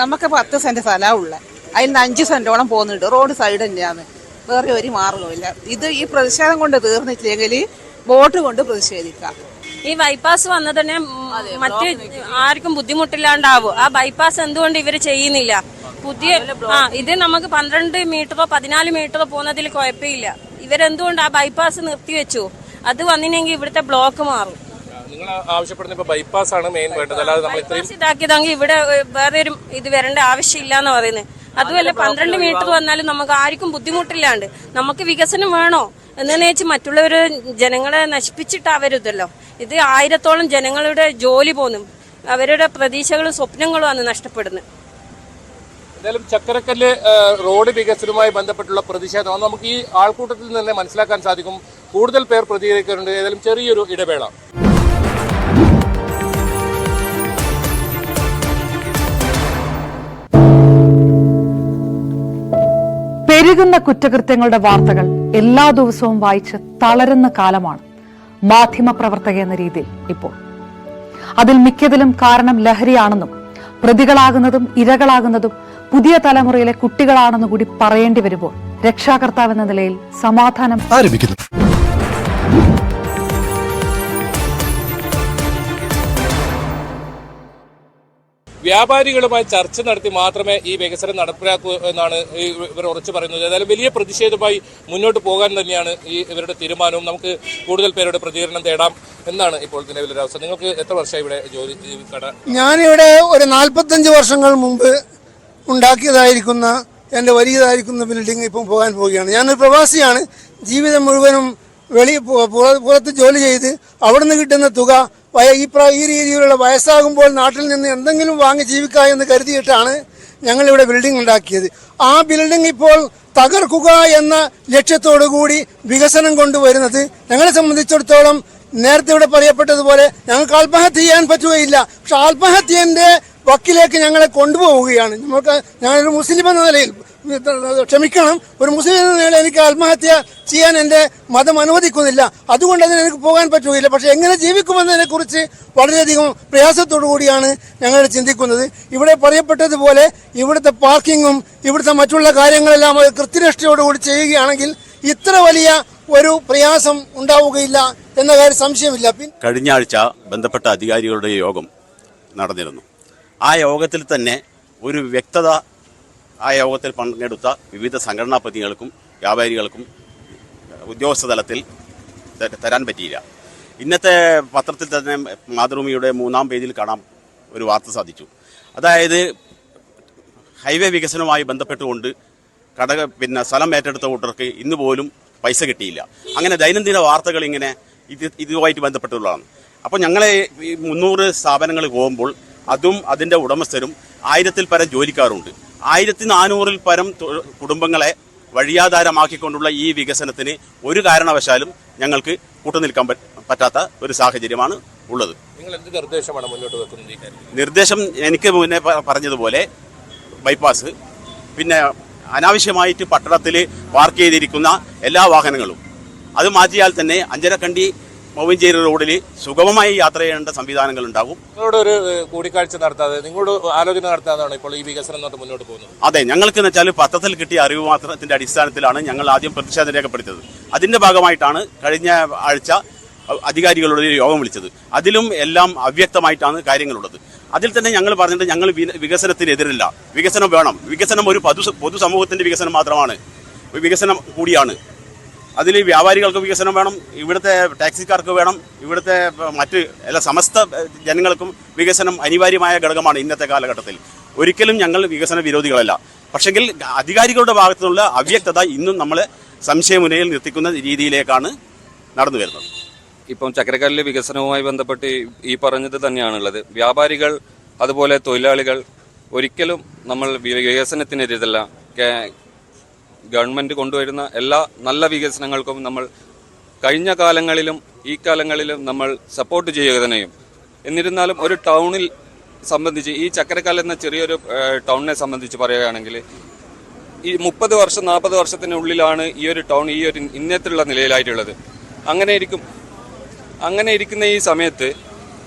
Speaker 9: നമുക്ക് 10 സെന്റ് സ്ഥലമാണ് ഉള്ളത്. അതിൽ നിന്ന് 5 സെന്റോളം പോകുന്നുണ്ട്. റോഡ് സൈഡ് തന്നെയാണ്. വേറെ ഒരു മാർഗമില്ല. ഇത് ഈ പ്രതിഷേധം കൊണ്ട് തീർന്നിട്ടില്ലെങ്കിൽ ബോട്ട് കൊണ്ട് പ്രതിഷേധിക്കാം.
Speaker 6: ഈ ബൈപ്പാസ് വന്നതന്നെ മറ്റ് ആർക്കും ബുദ്ധിമുട്ടില്ലാണ്ടാവും. ആ ബൈപ്പാസ് എന്തുകൊണ്ട് ഇവര് ചെയ്യുന്നില്ല? ഇത് നമുക്ക് 12 മീറ്ററോ 14 മീറ്ററോ പോകുന്നതിൽ കുഴപ്പമില്ല. ഇവരെന്തുകൊണ്ട് ആ ബൈപ്പാസ് നിർത്തിവെച്ചു? അത് വന്നിനെങ്കിൽ ഇവിടുത്തെ ബ്ലോക്ക് മാറും.
Speaker 1: നിങ്ങൾ ആവശ്യപ്പെടുന്ന ഇപ്പൊ ബൈപ്പാസ് ആണ് മെയിൻ വേണ്ടത്. അല്ലാതെ നമ്മൾ
Speaker 6: ഇതാക്കിയതെങ്കിൽ ഇവിടെ വേറെ ഒരു ഇത് വരേണ്ട ആവശ്യമില്ല എന്ന് പറയുന്നത്. അതുമല്ല 12 മീറ്റർ വന്നാലും നമുക്ക് ആർക്കും ബുദ്ധിമുട്ടില്ലാണ്ട് നമുക്ക് വികസനം വേണോ എന്ന് വെച്ച് മറ്റുള്ളവര് ജനങ്ങളെ നശിപ്പിച്ചിട്ടാവരുതല്ലോ. ഇത് 1000-ഓളം ജനങ്ങളുടെ ജോലി പോന്നും അവരുടെ പ്രതീക്ഷകളും സ്വപ്നങ്ങളുമാണ് നഷ്ടപ്പെടുന്നത്.
Speaker 1: എന്തായാലും ചക്കരക്കല്ല് റോഡ് വികസനവുമായി ബന്ധപ്പെട്ടുള്ള പ്രതിഷേധം നമുക്ക് ഈ ആൾക്കൂട്ടത്തിൽ നിന്ന് മനസ്സിലാക്കാൻ സാധിക്കും. കൂടുതൽ പേർ പ്രതികരിക്കുന്നുണ്ട്. ഏതായാലും ചെറിയൊരു ഇടവേള.
Speaker 10: പെരുകുന്ന കുറ്റകൃത്യങ്ങളുടെ വാർത്തകൾ എല്ലാ ദിവസവും വായിച്ച് തളരുന്ന കാലമാണ് മാധ്യമപ്രവർത്തക എന്ന രീതിയിൽ ഇപ്പോൾ. അതിൽ മിക്കതിലും കാരണം ലഹരിയാണെന്നും പ്രതികളാകുന്നതും ഇരകളാകുന്നതും പുതിയ തലമുറയിലെ കുട്ടികളാണെന്ന് കൂടി പറയേണ്ടി വരുമ്പോൾ രക്ഷാകർത്താവ് എന്ന നിലയിൽ സമാധാനം ആരംഭിക്കുന്നു.
Speaker 1: വ്യാപാരികളുമായി ചർച്ച നടത്തി മാത്രമേ ഈ വികസനം നടപ്പിലാക്കൂ എന്നാണ് ഇവർ ഉറച്ചു പറയുന്നത്. ഏതായാലും വലിയ പ്രതിഷേധമായി മുന്നോട്ട് പോകാൻ തന്നെയാണ് ഇവരുടെ തീരുമാനവും. നമുക്ക് കൂടുതൽ പേരുടെ പ്രതികരണം തേടാം. എന്താണ് ഇപ്പോൾ നിലവിലൊരു അവസ്ഥ? നിങ്ങൾക്ക് എത്ര വർഷമായി ഇവിടെ ജോലി കട?
Speaker 11: ഞാനിവിടെ ഒരു 45 വർഷങ്ങൾ മുമ്പ് ഉണ്ടാക്കിയതായിരിക്കുന്ന എൻ്റെ വലിയതായിരിക്കുന്ന ബിൽഡിംഗ് ഇപ്പം പോകാൻ പോവുകയാണ്. ഞാനൊരു പ്രവാസിയാണ്. ജീവിതം മുഴുവനും പുറത്ത് ജോലി ചെയ്ത് അവിടുന്ന് കിട്ടുന്ന തുക ഈ രീതിയിലുള്ള വയസ്സാകുമ്പോൾ നാട്ടിൽ നിന്ന് എന്തെങ്കിലും വാങ്ങി ജീവിക്കുക എന്ന് കരുതിയിട്ടാണ് ഞങ്ങളിവിടെ ബിൽഡിംഗ് ഉണ്ടാക്കിയത്. ആ ബിൽഡിംഗ് ഇപ്പോൾ തകർക്കുക എന്ന ലക്ഷ്യത്തോടു കൂടി വികസനം കൊണ്ടുവരുന്നത് ഞങ്ങളെ സംബന്ധിച്ചിടത്തോളം നേരത്തെ ഇവിടെ പറയപ്പെട്ടതുപോലെ ഞങ്ങൾക്ക് ആത്മഹത്യ ചെയ്യാൻ പറ്റുകയില്ല. പക്ഷെ ആത്മഹത്യന്റെ വക്കിലേക്ക് ഞങ്ങളെ കൊണ്ടുപോവുകയാണ്. ഞാനൊരു മുസ്ലിം എന്ന നിലയിൽ ക്ഷമിക്കണം, ഒരു മുസ്ലിം എന്ന നിലയിൽ എനിക്ക് ആത്മഹത്യ ചെയ്യാൻ എൻ്റെ മതം അനുവദിക്കുന്നില്ല. അതുകൊണ്ട് അതിന് എനിക്ക് പോകാൻ പറ്റുകയില്ല. പക്ഷെ എങ്ങനെ ജീവിക്കുമെന്നതിനെ കുറിച്ച് വളരെയധികം പ്രയാസത്തോടു കൂടിയാണ് ഞങ്ങൾ ചിന്തിക്കുന്നത്. ഇവിടെ പറയപ്പെട്ടതുപോലെ ഇവിടുത്തെ പാർക്കിങ്ങും ഇവിടുത്തെ മറ്റുള്ള കാര്യങ്ങളെല്ലാം കൃത്യനിഷ്ഠയോടുകൂടി ചെയ്യുകയാണെങ്കിൽ ഇത്ര വലിയ ഒരു പ്രയാസം ഉണ്ടാവുകയില്ല എന്ന കാര്യം സംശയമില്ല.
Speaker 12: കഴിഞ്ഞ ആഴ്ച ബന്ധപ്പെട്ട അധികാരികളുടെ യോഗം നടന്നിരുന്നു. ആ യോഗത്തിൽ തന്നെ ഒരു വ്യക്തത ആ യോഗത്തിൽ പങ്കെടുത്ത വിവിധ സംഘടനാ പ്രതിനിധികൾക്കും വ്യാപാരികൾക്കും ഉദ്യോഗസ്ഥ തലത്തിൽ തരാൻ പറ്റിയില്ല. ഇന്നത്തെ പത്രത്തിൽ തന്നെ മാതൃഭൂമിയുടെ 3-ാം പേജിൽ കാണാൻ ഒരു വാർത്ത സാധിച്ചു. അതായത് ഹൈവേ വികസനവുമായി ബന്ധപ്പെട്ടുകൊണ്ട് സ്ഥലം ഏറ്റെടുത്ത കൂട്ടർക്ക് ഇന്ന് പോലും പൈസ കിട്ടിയില്ല. അങ്ങനെ ദൈനംദിന വാർത്തകൾ ഇങ്ങനെ ഇതുമായിട്ട് ബന്ധപ്പെട്ടുള്ളതാണ്. അപ്പോൾ ഞങ്ങളെ 300 സ്ഥാപനങ്ങൾ പോകുമ്പോൾ അതും അതിൻ്റെ ഉടമസ്ഥരും 1000-ൽ പരം ജോലിക്കാരുണ്ട്. 1400-ൽ പരം കുടുംബങ്ങളെ വഴിയാധാരമാക്കിക്കൊണ്ടുള്ള ഈ വികസനത്തിന് ഒരു കാരണവശാലും ഞങ്ങൾക്ക് കൂട്ടുനിൽക്കാൻ പറ്റാത്ത ഒരു സാഹചര്യമാണ് ഉള്ളത്.
Speaker 1: നിങ്ങൾ എന്ത് നിർദ്ദേശമാണ് മുന്നോട്ട് വെക്കുന്നത് ഈ കാര്യത്തിൽ?
Speaker 12: നിർദ്ദേശം എനിക്ക് മുന്നേ പറഞ്ഞതുപോലെ ബൈപ്പാസ്, പിന്നെ അനാവശ്യമായിട്ട് പട്ടണത്തിൽ പാർക്ക് ചെയ്തിരിക്കുന്ന എല്ലാ വാഹനങ്ങളും അത് മാറ്റിയാൽ തന്നെ അഞ്ചരക്കണ്ടി മൊവഞ്ചേരി റോഡിൽ സുഗമമായി യാത്ര ചെയ്യേണ്ട സംവിധാനങ്ങൾ ഉണ്ടാകും.
Speaker 1: നിങ്ങളോട് ഒരു കൂടിക്കാഴ്ച നടത്താതെ, നിങ്ങളോട് ആലോചന നടത്താതാണ് ഇപ്പോൾ ഈ വികസനം കൊണ്ട് മുന്നോട്ട് പോകുന്നത്?
Speaker 12: അതെ, ഞങ്ങൾക്ക് എന്ന് വെച്ചാൽ പത്രത്തിൽ കിട്ടിയ അറിവ് മാത്രത്തിന്റെ അടിസ്ഥാനത്തിലാണ് ഞങ്ങൾ ആദ്യം പ്രതിഷേധം രേഖപ്പെടുത്തിയത്. അതിന്റെ ഭാഗമായിട്ടാണ് കഴിഞ്ഞ ആഴ്ച അധികാരികളോട് യോഗം വിളിച്ചത്. അതിലും എല്ലാം അവ്യക്തമായിട്ടാണ് കാര്യങ്ങളുള്ളത്. അതിൽ തന്നെ ഞങ്ങൾ പറഞ്ഞിട്ട് ഞങ്ങൾ വികസനത്തിനെതിരല്ല, വികസനം വേണം. വികസനം ഒരു പൊതുസമൂഹത്തിന്റെ വികസനം മാത്രമാണ്, വികസനം കൂടിയാണ്. അതിൽ വ്യാപാരികൾക്ക് വികസനം വേണം, ഇവിടുത്തെ ടാക്സിക്കാർക്ക് വേണം, ഇവിടുത്തെ മറ്റ് എല്ലാ സമസ്ത ജനങ്ങൾക്കും വികസനം അനിവാര്യമായ ഘടകമാണ് ഇന്നത്തെ കാലഘട്ടത്തിൽ. ഒരിക്കലും ഞങ്ങൾ വികസന വിരോധികളല്ല. പക്ഷെങ്കിൽ അധികാരികളുടെ ഭാഗത്തുനിന്നുള്ള അവ്യക്തത ഇന്നും നമ്മളെ സംശയമുനയിൽ നിർത്തിക്കുന്ന രീതിയിലേക്കാണ് നടന്നു വരുന്നത്.
Speaker 13: ഇപ്പം ചക്കരക്കല്ല് വികസനവുമായി ബന്ധപ്പെട്ട് ഈ പറഞ്ഞത് തന്നെയാണുള്ളത്. വ്യാപാരികൾ അതുപോലെ തൊഴിലാളികൾ ഒരിക്കലും നമ്മൾ വികസനത്തിനെതിരല്ല. ഗവൺമെന്റ് കൊണ്ടുവരുന്ന എല്ലാ നല്ല വികസനങ്ങൾക്കും നമ്മൾ കഴിഞ്ഞ കാലങ്ങളിലും ഈ കാലങ്ങളിലും നമ്മൾ സപ്പോർട്ട് ചെയ്യുക തന്നെയും. എന്നിരുന്നാലും ഒരു ടൗണിൽ സംബന്ധിച്ച്, ഈ ചക്കരക്കല്ല് എന്ന ചെറിയൊരു ടൗണിനെ സംബന്ധിച്ച് പറയുകയാണെങ്കിൽ, ഈ 30 വർഷം 40 വർഷത്തിനുള്ളിലാണ് ഈ ഒരു ടൗൺ ഈ ഒരു ഇന്നത്തുള്ള നിലയിലായിട്ടുള്ളത്. അങ്ങനെ ഇരിക്കുന്ന ഈ സമയത്ത്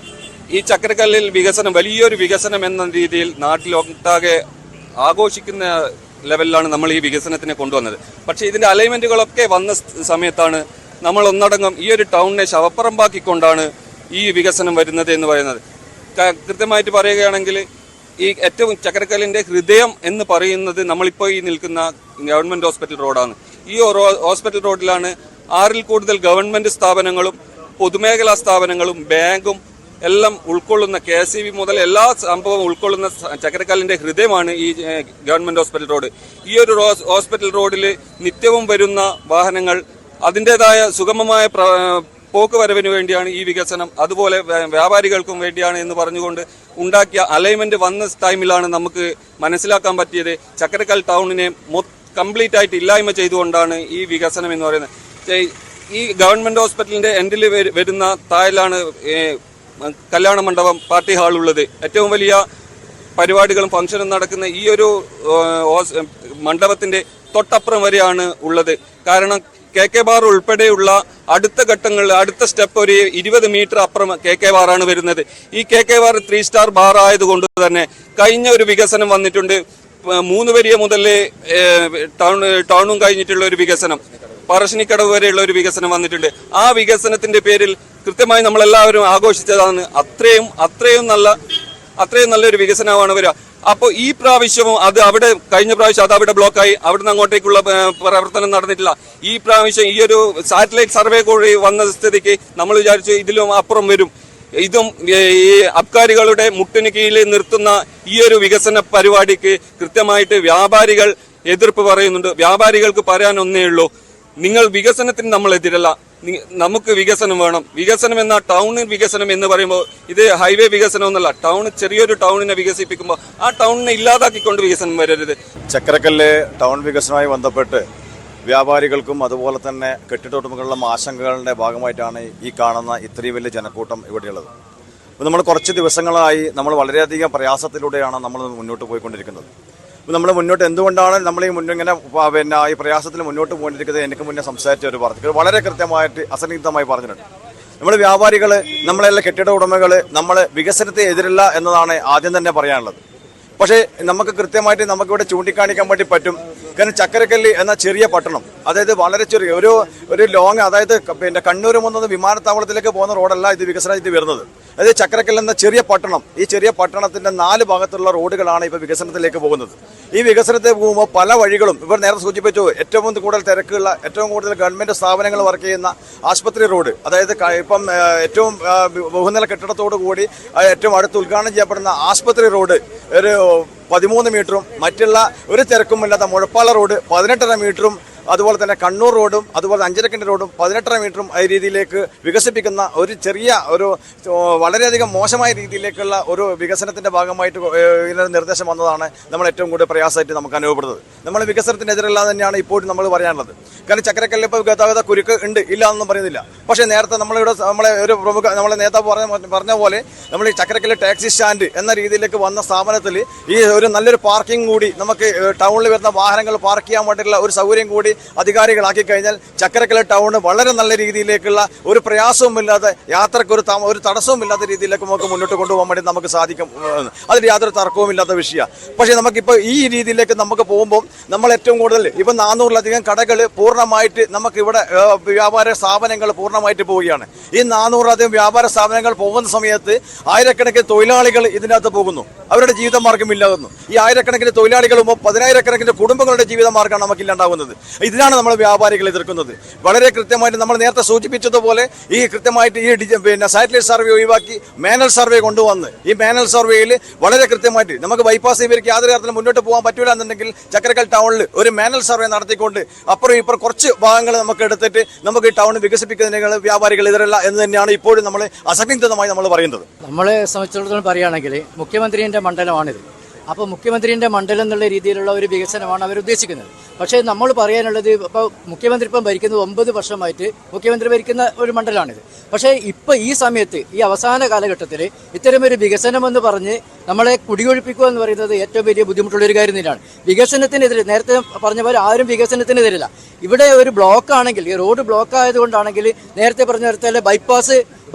Speaker 13: ഈ ചക്കരക്കല്ലിൽ വികസനം, വലിയൊരു വികസനം എന്ന രീതിയിൽ നാട്ടിലൊട്ടാകെ ആഘോഷിക്കുന്ന ലെവലിലാണ് നമ്മൾ ഈ വികസനത്തിനെ കൊണ്ടുവന്നത്. പക്ഷേ ഇതിന്റെ അലൈൻമെന്റുകളൊക്കെ വന്ന സമയത്താണ് നമ്മൾ ഒന്നടങ്കം ഈ ഒരു ടൗണിനെ ശവപ്പറമ്പാക്കിക്കൊണ്ടാണ് ഈ വികസനം വരുന്നത് എന്ന് പറയുന്നത്. കൃത്യമായിട്ട് പറയുകയാണെങ്കിൽ ഈ ഏറ്റവും ചക്കരക്കല്ലിന്റെ ഹൃദയം എന്ന് പറയുന്നത് നമ്മളിപ്പോൾ ഈ നിൽക്കുന്ന ഗവൺമെന്റ് ഹോസ്പിറ്റൽ റോഡാണ്. ഈ ഹോസ്പിറ്റൽ റോഡിലാണ് 6-ൽ കൂടുതൽ ഗവൺമെന്റ് സ്ഥാപനങ്ങളും പൊതുമേഖലാ സ്ഥാപനങ്ങളും ബാങ്കും എല്ലാം ഉൾക്കൊള്ളുന്ന, KCB മുതൽ എല്ലാ സംഭവവും ഉൾക്കൊള്ളുന്ന ചക്കരക്കല്ലിന്റെ ഹൃദയമാണ് ഈ ഗവൺമെന്റ് ഹോസ്പിറ്റൽ റോഡ്. ഈ ഒരു ഹോസ്പിറ്റൽ റോഡിൽ നിത്യവും വരുന്ന വാഹനങ്ങൾ അതിൻ്റെതായ സുഗമമായ പോക്ക് വരവിന് വേണ്ടിയാണ് ഈ വികസനം, അതുപോലെ വ്യാപാരികൾക്കും വേണ്ടിയാണ് എന്ന് പറഞ്ഞുകൊണ്ട് ഉണ്ടാക്കിയ അലൈൻമെന്റ് വന്ന ടൈമിലാണ് നമുക്ക് മനസ്സിലാക്കാൻ പറ്റിയത് ചക്കരക്കൽ ടൗണിനെ കംപ്ലീറ്റ് ആയിട്ട് ഇല്ലായ്മ ചെയ്തുകൊണ്ടാണ് ഈ വികസനം എന്ന് പറയുന്നത്. ഈ ഗവൺമെന്റ് ഹോസ്പിറ്റലിന്റെ എൻഡിൽ വരുന്ന താഴിലാണ് കല്യാണ മണ്ഡപം, പാർട്ടി ഹാൾ ഉള്ളത്. ഏറ്റവും വലിയ പരിപാടികളും ഫംഗ്ഷനും നടക്കുന്ന ഈ ഒരു മണ്ഡപത്തിന്റെ തൊട്ടപ്പുറം വരെയാണ് ഉള്ളത്. കാരണം KK ബാർ ഉൾപ്പെടെയുള്ള അടുത്ത ഘട്ടങ്ങളിൽ അടുത്ത സ്റ്റെപ്പ് ഒരു 20 മീറ്റർ അപ്പുറം KK ബാറാണ് വരുന്നത്. ഈ KK ബാർ 3 സ്റ്റാർ ബാർ ആയതുകൊണ്ട് തന്നെ കഴിഞ്ഞ ഒരു വികസനം വന്നിട്ടുണ്ട്. 3 വരിയ മുതൽ ടൗണും കഴിഞ്ഞിട്ടുള്ള ഒരു വികസനം, പറശ്ശിനിക്കടവ് വരെയുള്ള ഒരു വികസനം വന്നിട്ടുണ്ട്. ആ വികസനത്തിന്റെ പേരിൽ കൃത്യമായി നമ്മളെല്ലാവരും ആഘോഷിച്ചതാണ്. അത്രയും നല്ലൊരു വികസനമാണ് വരിക. അപ്പോൾ ഈ പ്രാവശ്യവും അത് അവിടെ കഴിഞ്ഞ പ്രാവശ്യം അത് അവിടെ ബ്ലോക്കായി, അവിടുന്ന് അങ്ങോട്ടേക്കുള്ള പ്രവർത്തനം നടന്നിട്ടില്ല. ഈ പ്രാവശ്യം ഈ ഒരു സാറ്റലൈറ്റ് സർവേ കൂടി വന്ന സ്ഥിതിക്ക് നമ്മൾ വിചാരിച്ചു ഇതിലും അപ്പുറം വരും. ഇതും ഈ അബ്കാരികളുടെ മുട്ടിന് കീഴിൽ നിർത്തുന്ന ഈ ഒരു വികസന പരിപാടിക്ക് കൃത്യമായിട്ട് വ്യാപാരികൾ എതിർപ്പ് പറയുന്നുണ്ട്. വ്യാപാരികൾക്ക് പറയാൻ ഒന്നേ ഉള്ളൂ, നിങ്ങൾ വികസനത്തിന് നമ്മൾ എതിരല്ല, നമുക്ക് വികസനം വേണം. വികസനം എന്ന ടൗണിൽ വികസനം എന്ന് പറയുമ്പോൾ ഇത് ഹൈവേ വികസനം എന്നല്ല, ചെറിയൊരു ടൗണിനെ വികസിപ്പിക്കുമ്പോൾ ആ ടൗണിനെ ഇല്ലാതാക്കിക്കൊണ്ട് വികസനം വരരുത്.
Speaker 2: ചക്കരക്കല്ല് ടൗൺ വികസനവുമായി ബന്ധപ്പെട്ട് വ്യാപാരികൾക്കും അതുപോലെ തന്നെ കെട്ടിടോടമകളുടെ ആശങ്കകളുടെ ഭാഗമായിട്ടാണ് ഈ കാണുന്ന ഇത്രയും വലിയ ജനക്കൂട്ടം ഇവിടെയുള്ളത്. നമ്മൾ കുറച്ച് ദിവസങ്ങളായി നമ്മൾ വളരെയധികം പ്രയാസത്തിലൂടെയാണ് നമ്മൾ മുന്നോട്ട് പോയിക്കൊണ്ടിരിക്കുന്നത്. നമ്മൾ മുന്നോട്ട് എന്തുകൊണ്ടാണ് നമ്മൾ ഈ മുന്നിങ്ങനെ ഈ പ്രയാസത്തിൽ മുന്നോട്ട് പോയിരിക്കുന്നത്? എനിക്ക് മുന്നേ സംസാരിച്ച ഒരു വാർത്ത വളരെ കൃത്യമായിട്ട് അസന്നിഗ്ധമായി പറഞ്ഞിട്ടുണ്ട്. നമ്മൾ വ്യാപാരികൾ, നമ്മളെല്ലാം കെട്ടിട ഉടമകൾ, നമ്മൾ വികസനത്തെ എതിരില്ല എന്നതാണ് ആദ്യം തന്നെ പറയാനുള്ളത്. പക്ഷേ നമുക്ക് കൃത്യമായിട്ട് നമുക്കിവിടെ ചൂണ്ടിക്കാണിക്കാൻ വേണ്ടി പറ്റും. കാരണം ചക്കരക്കല്ല് എന്ന ചെറിയ പട്ടണം, അതായത് വളരെ ചെറിയ ഒരു ലോങ്, അതായത് കണ്ണൂർ മുതൽ വിമാനത്താവളത്തിലേക്ക് പോകുന്ന റോഡല്ല ഇത് വികസനത്തിൽ വരുന്നത്. അതായത് ചക്കരക്കല്ല് എന്ന ചെറിയ പട്ടണം, ഈ ചെറിയ പട്ടണത്തിന്റെ 4 ഭാഗത്തുള്ള റോഡുകളാണ് ഇപ്പോൾ വികസനത്തിലേക്ക് പോകുന്നത്. ഈ വികസനത്തിൽ പോകുമ്പോൾ പല വഴികളും ഇവർ നേരത്തെ സൂചിപ്പിച്ചു, ഏറ്റവും കൂടുതൽ തിരക്കുള്ള, ഏറ്റവും കൂടുതൽ ഗവൺമെന്റ് സ്ഥാപനങ്ങൾ വർക്ക് ചെയ്യുന്ന ആശുപത്രി റോഡ്, അതായത് ഇപ്പം ഏറ്റവും ബഹുനില കെട്ടിടത്തോടു കൂടി ഏറ്റവും അടുത്ത് ഉദ്ഘാടനം ചെയ്യപ്പെടുന്ന ആശുപത്രി റോഡ് ഒരു 13 മീറ്ററും, മറ്റുള്ള ഒരു തിരക്കുമില്ലാത്ത മുഴപ്പാല റോഡ് 18.5 മീറ്ററും അതുപോലെ തന്നെ കണ്ണൂർ റോഡും അതുപോലെ അഞ്ചരക്കണ്ടി റോഡും 18 മീറ്ററും ഈ രീതിയിലേക്ക് വികസിപ്പിക്കുന്ന ഒരു ചെറിയ വളരെയധികം മോശമായ രീതിയിലേക്കുള്ള ഒരു വികസനത്തിന്റെ ഭാഗമായിട്ട് ഇതിനൊരു നിർദ്ദേശം വന്നതാണ് നമ്മൾ ഏറ്റവും കൂടുതൽ പ്രയാസമായിട്ട് നമുക്ക് അനുഭവപ്പെടുന്നത്. നമ്മൾ വികസനത്തിനെതിരല്ല തന്നെയാണ് ഇപ്പോഴും നമ്മൾ പറയാനുള്ളത്. കാരണം ചക്കരക്കല്ലിൽ ഇപ്പോൾ ഗതാഗത കുരുക്ക് ഉണ്ട്, ഇല്ല എന്നൊന്നും പറയുന്നില്ല. പക്ഷേ നേരത്തെ നമ്മളെ ഒരു പ്രമുഖ നമ്മളെ നേതാവ് പറഞ്ഞ പോലെ നമ്മൾ ഈ ചക്കരക്കല്ല് ടാക്സി സ്റ്റാൻഡ് എന്ന രീതിയിലേക്ക് വന്ന സ്ഥാപനത്തിൽ ഈ ഒരു നല്ലൊരു പാർക്കിംഗ് കൂടി നമുക്ക് ടൗണിൽ വരുന്ന വാഹനങ്ങൾ പാർക്ക് ചെയ്യാൻ വേണ്ടിയിട്ടുള്ള ഒരു സൗകര്യം കൂടി അധികാരികളാക്കി കഴിഞ്ഞാൽ ചക്കരക്കല്ല് ടൗണ് വളരെ നല്ല രീതിയിലേക്കുള്ള ഒരു പ്രയാസവുമില്ലാതെ യാത്രക്ക് ഒരു തടസ്സവും ഇല്ലാത്ത രീതിയിലേക്ക് നമുക്ക് മുന്നോട്ട് കൊണ്ടുപോകാൻ വേണ്ടി നമുക്ക് സാധിക്കും. അതിൽ യാതൊരു തർക്കവും ഇല്ലാത്ത വിഷയമാണ്. പക്ഷേ നമുക്കിപ്പോൾ ഈ രീതിയിലേക്ക് നമുക്ക് പോകുമ്പോൾ നമ്മൾ ഏറ്റവും കൂടുതൽ ഇപ്പം 400-ലധികം കടകൾ പൂർണ്ണമായിട്ട് നമുക്കിവിടെ വ്യാപാര സ്ഥാപനങ്ങൾ പൂർണ്ണമായിട്ട് പോവുകയാണ്. ഈ 400-ലധികം വ്യാപാര സ്ഥാപനങ്ങൾ പോകുന്ന സമയത്ത് ആയിരക്കണക്കിന് തൊഴിലാളികൾ ഇതിനകത്ത് പോകുന്നു, അവരുടെ ജീവിതമാർഗം ഇല്ലാകുന്നു. ഈ ആയിരക്കണക്കിന് തൊഴിലാളികളും 10,000-കണക്കിന് കുടുംബങ്ങളുടെ ജീവിതമാർഗ്ഗമാണ് നമുക്കില്ലാണ്ടാകുന്നത്. ഇതിനാണ് നമ്മൾ വ്യാപാരികൾ എതിർക്കുന്നത്. വളരെ കൃത്യമായിട്ട് നമ്മൾ നേരത്തെ സൂചിപ്പിച്ചതുപോലെ ഈ കൃത്യമായിട്ട് ഈ സാറ്റലൈറ്റ് സർവേ ഒഴിവാക്കി മാനുവൽ സർവേ കൊണ്ടുവന്ന് ഈ മാനുവൽ സർവേയിൽ വളരെ കൃത്യമായിട്ട് നമുക്ക് ബൈപ്പാസ് ഇവർക്ക് യാതൊരു തരത്തിലും മുന്നോട്ട് പോകാൻ പറ്റില്ല എന്നുണ്ടെങ്കിൽ ചക്കരക്കൽ ടൗണിൽ ഒരു മാനുവൽ സർവേ നടത്തിക്കൊണ്ട് അപ്പുറം ഇപ്പുറം കുറച്ച് ഭാഗങ്ങൾ നമുക്ക് എടുത്തിട്ട് നമുക്ക് ഈ ടൗൺ വികസിപ്പിക്കുന്നതിന് വ്യാപാരികൾ എതിരല്ല എന്ന് തന്നെയാണ് ഇപ്പോഴും നമ്മൾ അസംബന്ധിതമായി നമ്മൾ പറയുന്നത്.
Speaker 14: നമ്മളെ സംബന്ധിച്ചിടത്തോളം പറയുകയാണെങ്കിൽ മുഖ്യമന്ത്രിയുടെ മണ്ഡലമാണിത്. അപ്പോൾ മുഖ്യമന്ത്രിയുടെ മണ്ഡലം എന്നുള്ള രീതിയിലുള്ള ഒരു വികസനമാണ് അവർ ഉദ്ദേശിക്കുന്നത്. പക്ഷേ നമ്മൾ പറയാനുള്ളത് ഇപ്പോൾ മുഖ്യമന്ത്രി ഇപ്പം ഭരിക്കുന്നത് 9 വർഷമായിട്ട് മുഖ്യമന്ത്രി ഭരിക്കുന്ന ഒരു മണ്ഡലമാണിത്. പക്ഷേ ഇപ്പോൾ ഈ സമയത്ത് ഈ അവസാന കാലഘട്ടത്തിൽ ഇത്തരമൊരു വികസനം എന്ന് പറഞ്ഞ് നമ്മളെ കുടിയൊഴിപ്പിക്കുക എന്ന് പറയുന്നത് ഏറ്റവും വലിയ ബുദ്ധിമുട്ടുള്ളൊരു കാര്യം തന്നെയാണ്. വികസനത്തിനെതിരെ നേരത്തെ പറഞ്ഞ പോലെ ആരും വികസനത്തിനെതിരല്ല. ഇവിടെ ഒരു ബ്ലോക്ക് ആണെങ്കിൽ ഈ റോഡ് ബ്ലോക്ക് ആയതുകൊണ്ടാണെങ്കിൽ നേരത്തെ പറഞ്ഞ നേരത്തെ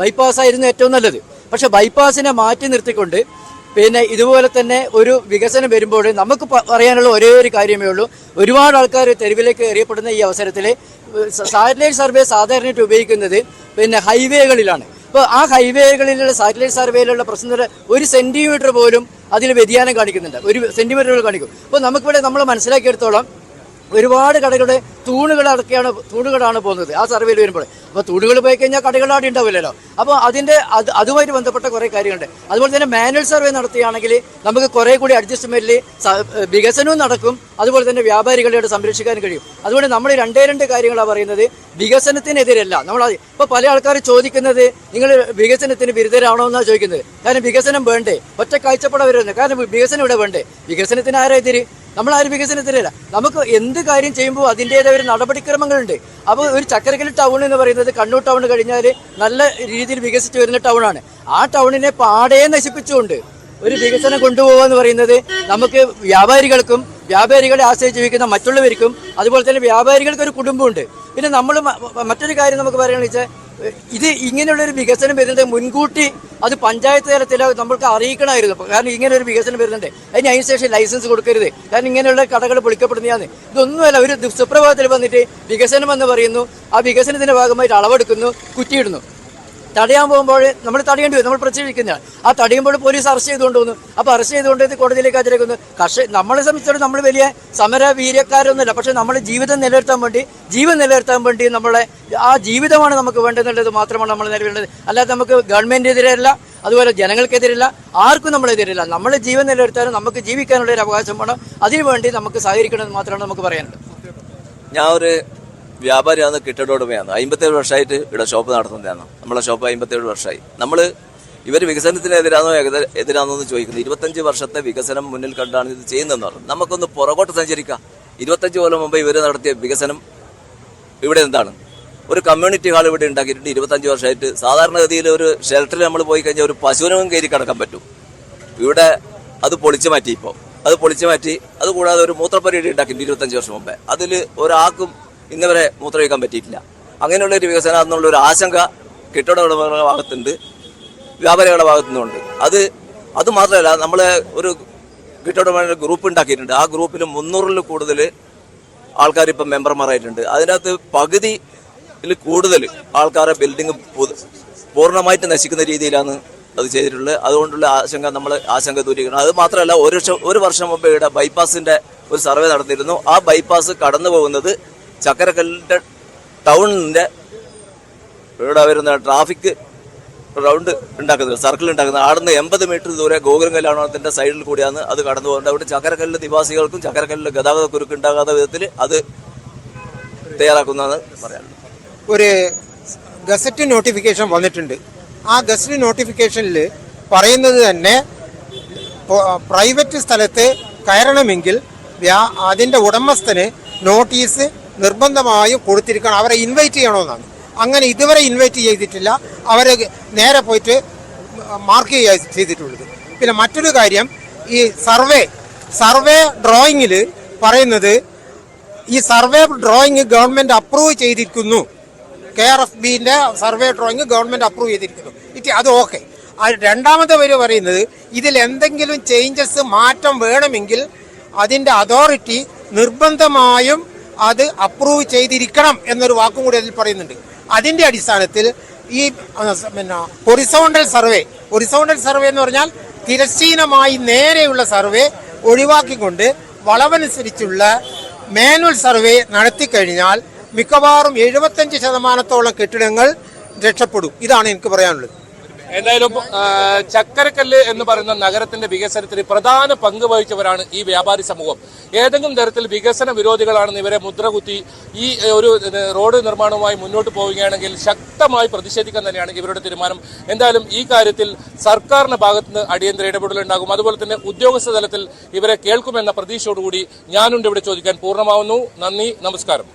Speaker 14: ബൈപ്പാസ് ആയിരുന്നു ഏറ്റവും നല്ലത്. പക്ഷേ ബൈപ്പാസിനെ മാറ്റി നിർത്തിക്കൊണ്ട് പിന്നെ ഇതുപോലെ തന്നെ ഒരു വികസനം വരുമ്പോൾ നമുക്ക് പറയാനുള്ള ഒരേ ഒരു കാര്യമേ ഉള്ളൂ. ഒരുപാട് ആൾക്കാർ തെരുവിലേക്ക് എറിയപ്പെടുന്ന ഈ അവസരത്തിൽ സാറ്റലൈറ്റ് സർവേ സാധാരണയായിട്ട് ഉപയോഗിക്കുന്നത് പിന്നെ ഹൈവേകളിലാണ്. അപ്പോൾ ആ ഹൈവേകളിലുള്ള സാറ്റലൈറ്റ് സർവേയിലുള്ള പ്രശ്നം 1 സെന്റിമീറ്റർ പോലും അതിൽ വ്യതിയാനം കാണിക്കുന്നുണ്ട്, 1 സെന്റിമീറ്റർ കാണിക്കും. അപ്പോൾ നമുക്കിവിടെ നമ്മൾ മനസ്സിലാക്കിയെടുത്തോളം ഒരുപാട് കടകളുടെ തൂണുകളാണ് പോകുന്നത് ആ സർവേയിൽ വരുമ്പോൾ. അപ്പോൾ തൂണുകൾ പോയി കഴിഞ്ഞാൽ കടകളാടി ഉണ്ടാവില്ലല്ലോ. അപ്പോൾ അതുമായിട്ട് ബന്ധപ്പെട്ട കുറേ കാര്യങ്ങളുണ്ട്. അതുപോലെ തന്നെ മാനുവൽ സർവേ നടത്തുകയാണെങ്കിൽ നമുക്ക് കുറേ കൂടി അഡ്ജസ്റ്റ്മെന്റിൽ വികസനവും നടക്കും, അതുപോലെ തന്നെ വ്യാപാരികളെ സംരക്ഷിക്കാൻ കഴിയും. അതുകൊണ്ട് നമ്മൾ രണ്ട് കാര്യങ്ങളാണ് പറയുന്നത്. വികസനത്തിനെതിരല്ല നമ്മൾ. ഇപ്പോൾ പല ആൾക്കാർ ചോദിക്കുന്നത് നിങ്ങൾ വികസനത്തിന് വിരുദ്ധരാണോ എന്നാണ് ചോദിക്കുന്നത്. കാരണം വികസനം വേണ്ടേ, ഒറ്റ കാഴ്ചപ്പാട് വരുന്നത്. കാരണം വികസനം ഇവിടെ വേണ്ടേ, വികസനത്തിന് ആരാ എതിര്? നമ്മളാരും വികസനത്തിലല്ല. നമുക്ക് എന്ത് കാര്യം ചെയ്യുമ്പോൾ അതിൻ്റേതായ ഒരു നടപടിക്രമങ്ങളുണ്ട്. അപ്പോൾ ഒരു ചക്കരക്കല്ല് ടൗൺ എന്ന് പറയുന്നത് കണ്ണൂർ ടൗൺ കഴിഞ്ഞാൽ നല്ല രീതിയിൽ വികസിച്ച് വരുന്ന ടൗണാണ്. ആ ടൗണിനെ പാടെ നശിപ്പിച്ചുകൊണ്ട് ഒരു വികസനം കൊണ്ടുപോകുക എന്ന് പറയുന്നത് നമുക്ക് വ്യാപാരികളെ ആശ്രയിച്ച് ജീവിക്കുന്ന മറ്റുള്ളവർക്കും അതുപോലെ തന്നെ വ്യാപാരികൾക്ക് ഒരു കുടുംബമുണ്ട്. പിന്നെ നമ്മൾ മറ്റൊരു കാര്യം നമുക്ക് പറയുകയാണെന്ന് വെച്ചാൽ ഇത് ഇങ്ങനെയുള്ളൊരു വികസനം വരുന്നത് മുൻകൂട്ടി അത് പഞ്ചായത്ത് തലത്തിൽ നമ്മൾക്ക് അറിയിക്കണമായിരുന്നു. കാരണം ഇങ്ങനെ ഒരു വികസനം വരുന്നുണ്ട്, അതിനനുസരിച്ച് ലൈസൻസ് കൊടുക്കരുത്, കാരണം ഇങ്ങനെയുള്ള കടകൾ പൊളിക്കപ്പെടുന്നതാണ്. ഇതൊന്നുമല്ല, ഒരു സുപ്രഭാതത്തിൽ വന്നിട്ട് വികസനം എന്ന് പറയുന്നു, ആ വികസനത്തിന്റെ ഭാഗമായിട്ട് അളവെടുക്കുന്നു, കുറ്റിയിടുന്നു. തടയാൻ പോകുമ്പോൾ നമ്മൾ തടയേണ്ടി വരും, നമ്മൾ പ്രതിഷേധിക്കുന്നതാണ്. ആ തടയുമ്പോൾ പോലീസ് അറസ്റ്റ് ചെയ്തുകൊണ്ട് പോകുന്നു. അപ്പോൾ അറസ്റ്റ് ചെയ്തുകൊണ്ട് ഇത് കോടതിയിലേക്ക് ഹാജരാക്കുന്നു. നമ്മളെ സംബന്ധിച്ചിടത്തോളം നമ്മൾ വലിയ സമര വീര്യക്കാരൊന്നുമില്ല. പക്ഷേ നമ്മൾ ജീവൻ നിലനിർത്താൻ വേണ്ടി നമ്മളെ ആ ജീവിതമാണ് നമുക്ക് വേണ്ടതെന്നുള്ളത് മാത്രമാണ് നമ്മൾ നിലവിലുള്ളത്. അല്ലാതെ നമുക്ക് ഗവൺമെന്റിനെതിരല്ല, അതുപോലെ ജനങ്ങൾക്കെതിരല്ല, ആർക്കും നമ്മളെതിരല്ല. നമ്മളെ ജീവൻ നിലനിർത്താനും നമുക്ക് ജീവിക്കാനുള്ള ഒരു അവകാശം വേണം. അതിനുവേണ്ടി നമുക്ക് സഹകരിക്കണമെന്ന് മാത്രമാണ് നമുക്ക് പറയാനുള്ളത്.
Speaker 15: ഞാൻ ഒരു വ്യാപാരിയാണ്, കെട്ടിടോടമയാണ്. 57 വർഷമായിട്ട് ഇവിടെ ഷോപ്പ് നടത്തുന്നതാണ്. നമ്മളെ ഷോപ്പ് 57 വർഷമായി. നമ്മൾ ഇവർ വികസനത്തിനെതിരാണോ എതിരാണോന്ന് ചോദിക്കുന്നത്. 25 വർഷത്തെ വികസനം മുന്നിൽ കണ്ടാണ് ഇത് ചെയ്യുന്നതെന്ന് പറഞ്ഞു. നമുക്കൊന്ന് പുറകോട്ട് സഞ്ചരിക്കാം. 25 കൊല്ലം മുമ്പ് ഇവർ നടത്തിയ വികസനം ഇവിടെ എന്താണ്? ഒരു കമ്മ്യൂണിറ്റി ഹാൾ ഇവിടെ ഉണ്ടാക്കിയിട്ടുണ്ട് 25 വർഷമായിട്ട്. സാധാരണഗതിയിൽ ഒരു ഷെൽട്ടറിൽ നമ്മൾ പോയി കഴിഞ്ഞാൽ ഒരു പശുവിനും കയറി കിടക്കാൻ പറ്റും. ഇവിടെ അത് പൊളിച്ചു മാറ്റി. അതുകൂടാതെ ഒരു മൂത്രപ്പരിപാടി ഉണ്ടാക്കിയിട്ടുണ്ട് 25 വർഷം മുമ്പേ. അതിൽ ഒരാൾക്കും ഇന്നുവരെ മൂത്രമൊഴിക്കാൻ പറ്റിയിട്ടില്ല. അങ്ങനെയുള്ളൊരു വികസനം എന്നുള്ളൊരു ആശങ്ക കെട്ടിട ഉടമകളുടെ ഭാഗത്തുണ്ട്, വ്യാപാരികളുടെ ഭാഗത്തുനിന്നുണ്ട്. അത് മാത്രമല്ല, നമ്മൾ ഒരു കെട്ടിട ഉടമകളുടെ ഗ്രൂപ്പ് ഉണ്ടാക്കിയിട്ടുണ്ട്. ആ ഗ്രൂപ്പിൽ 300-ൽ കൂടുതൽ ആൾക്കാർ ഇപ്പം മെമ്പർമാരായിട്ടുണ്ട്. അതിനകത്ത് പകുതിയിൽ കൂടുതൽ ആൾക്കാരെ ബിൽഡിംഗ് പൂർണ്ണമായിട്ട് നശിക്കുന്ന രീതിയിലാണ് അത് ചെയ്തിട്ടുള്ളത്. അതുകൊണ്ടുള്ള ആശങ്ക ദൂരീകരിക്കണം. അത് മാത്രമല്ല, ഒരു വർഷം മുമ്പ് ഇവിടെ ബൈപ്പാസിന്റെ ഒരു സർവേ നടത്തിയിരുന്നു. ആ ബൈപ്പാസ് കടന്നു പോകുന്നത് ചക്കരക്കല്ലിന്റെ ടൗണിന്റെ ഇവിടെ വരുന്ന ട്രാഫിക് റൗണ്ട് ഉണ്ടാക്കുന്നത്, സർക്കിൾ ഉണ്ടാക്കുന്നത്. ആടുന്ന് 80 മീറ്റർ ദൂരെ ഗോകുലം കല്യാണത്തിന്റെ സൈഡിൽ കൂടിയാണ് അത് കടന്നു പോകുന്നത്. അവിടെ ചക്കരക്കല്ല് നിവാസികൾക്കും ചക്കരക്കല്ലിൽ ഗതാഗത കുരുക്ക് ഉണ്ടാകാത്ത വിധത്തിൽ അത് തയ്യാറാക്കുന്നതെന്ന് പറയാം.
Speaker 11: ഒരു ഗസറ്റ് നോട്ടിഫിക്കേഷൻ വന്നിട്ടുണ്ട്. ആ ഗസറ്റ് നോട്ടിഫിക്കേഷനിൽ പറയുന്നത് തന്നെ പ്രൈവറ്റ് സ്ഥലത്ത് കയറണമെങ്കിൽ അതിൻ്റെ ഉടമസ്ഥന് നോട്ടീസ് നിർബന്ധമായും കൊടുത്തിരിക്കണം, അവരെ ഇൻവൈറ്റ് ചെയ്യണമെന്നാണ്. അങ്ങനെ ഇതുവരെ ഇൻവൈറ്റ് ചെയ്തിട്ടില്ല, അവരെ നേരെ പോയിട്ട് മാർക്ക് ചെയ്തിട്ടുള്ളത്. പിന്നെ മറ്റൊരു കാര്യം, ഈ സർവേ ഡ്രോയിങ്ങിൽ പറയുന്നത് ഈ സർവേ ഡ്രോയിങ് ഗവൺമെൻറ് അപ്രൂവ് ചെയ്തിരിക്കുന്നു, KRFBന്റെ സർവേ ഡ്രോയിങ് ഗവൺമെൻറ് അപ്രൂവ് ചെയ്തിരിക്കുന്നു, അത് ഓക്കെ. രണ്ടാമത്തെ വരി പറയുന്നത് ഇതിൽ എന്തെങ്കിലും ചേഞ്ചസ് മാറ്റം വേണമെങ്കിൽ അതിൻ്റെ അതോറിറ്റി നിർബന്ധമായും അത് അപ്രൂവ് ചെയ്തിരിക്കണം എന്നൊരു വാക്കും കൂടി അതിൽ പറയുന്നുണ്ട്. അതിൻ്റെ അടിസ്ഥാനത്തിൽ ഈ ഹൊറിസോണ്ടൽ സർവേ എന്ന് പറഞ്ഞാൽ തിരശ്ചീനമായി നേരെയുള്ള സർവേ ഒഴിവാക്കിക്കൊണ്ട് വളവനുസരിച്ചുള്ള മാനുവൽ സർവേ നടത്തിക്കഴിഞ്ഞാൽ മിക്കവാറും 75% കെട്ടിടങ്ങൾ രക്ഷപ്പെടും. ഇതാണ് എനിക്ക് പറയാനുള്ളത്.
Speaker 1: എന്തായാലും ചക്കരക്കല്ല് എന്ന് പറയുന്ന നഗരത്തിന്റെ വികസനത്തിന് പ്രധാന പങ്ക് വഹിച്ചവരാണ് ഈ വ്യാപാരി സമൂഹം. ഏതെങ്കിലും തരത്തിൽ വികസന വിരോധികളാണെന്ന് ഇവരെ മുദ്രകുത്തി ഈ ഒരു റോഡ് നിർമ്മാണവുമായി മുന്നോട്ട് പോവുകയാണെങ്കിൽ ശക്തമായി പ്രതിഷേധിക്കാൻ തന്നെയാണ് ഇവരുടെ തീരുമാനം. എന്തായാലും ഈ കാര്യത്തിൽ സർക്കാരിന്റെ ഭാഗത്തുനിന്ന് അടിയന്തര ഇടപെടലുണ്ടാകും. അതുപോലെ തന്നെ ഉദ്യോഗസ്ഥ തലത്തിൽ ഇവരെ കേൾക്കുമെന്ന പ്രതീക്ഷയോടുകൂടി ഞാനുണ്ട് ഇവിടെ ചോദിക്കാൻ പൂർണ്ണമാവുന്നു. നന്ദി, നമസ്കാരം.